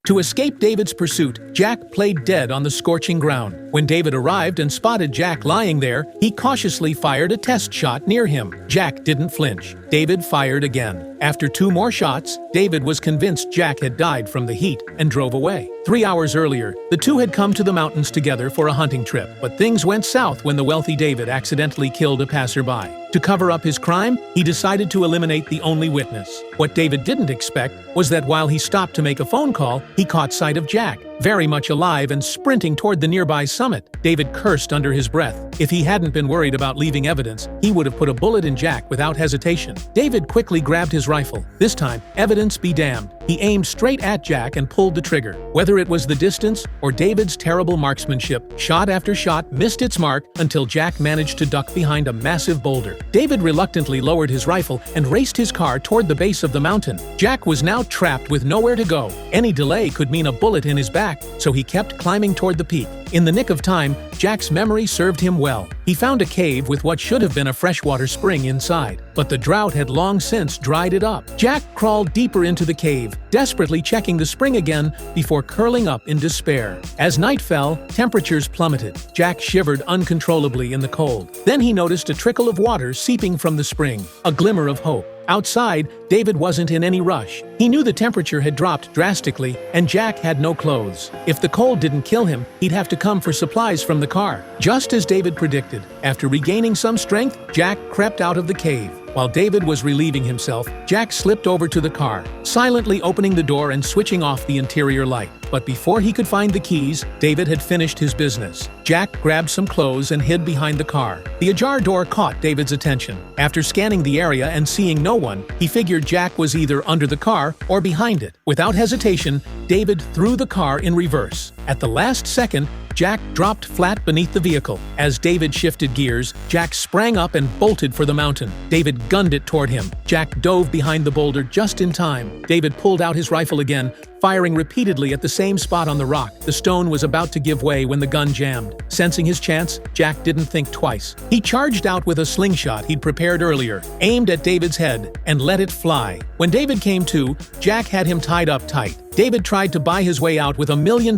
To escape David's pursuit, Jack played dead on the scorching ground. When David arrived and spotted Jack lying there, he cautiously fired a test shot near him. Jack didn't flinch. David fired again. After 2 more shots, David was convinced Jack had died from the heat and drove away. 3 hours earlier, the two had come to the mountains together for a hunting trip, but things went south when the wealthy David accidentally killed a passerby. To cover up his crime, he decided to eliminate the only witness. What David didn't expect was that while he stopped to make a phone call, he caught sight of Jack, very much alive and sprinting toward the nearby summit. David cursed under his breath. If he hadn't been worried about leaving evidence, he would have put a bullet in Jack without hesitation. David quickly grabbed his rifle. This time, evidence be damned. He aimed straight at Jack and pulled the trigger. Whether it was the distance or David's terrible marksmanship, shot after shot missed its mark until Jack managed to duck behind a massive boulder. David reluctantly lowered his rifle and raced his car toward the base of the mountain. Jack was now trapped with nowhere to go. Any delay could mean a bullet in his back, so he kept climbing toward the peak. In the nick of time, Jack's memory served him well. He found a cave with what should have been a freshwater spring inside, but the drought had long since dried it up. Jack crawled deeper into the cave, desperately checking the spring again before curling up in despair. As night fell, temperatures plummeted. Jack shivered uncontrollably in the cold. Then he noticed a trickle of water seeping from the spring, a glimmer of hope. Outside, David wasn't in any rush. He knew the temperature had dropped drastically, and Jack had no clothes. If the cold didn't kill him, he'd have to come for supplies from the car. Just as David predicted, after regaining some strength, Jack crept out of the cave. While David was relieving himself, Jack slipped over to the car, silently opening the door and switching off the interior light. But before he could find the keys, David had finished his business. Jack grabbed some clothes and hid behind the car. The ajar door caught David's attention. After scanning the area and seeing no one, he figured Jack was either under the car or behind it. Without hesitation, David threw the car in reverse. At the last second, Jack dropped flat beneath the vehicle. As David shifted gears, Jack sprang up and bolted for the mountain. David gunned it toward him. Jack dove behind the boulder just in time. David pulled out his rifle again, firing repeatedly at the same spot on the rock. The stone was about to give way when the gun jammed. Sensing his chance, Jack didn't think twice. He charged out with a slingshot he'd prepared earlier, aimed at David's head, and let it fly. When David came to, Jack had him tied up tight. David tried to buy his way out with $1 million,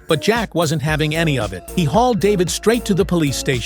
but Jack wasn't having any of it. He hauled David straight to the police station.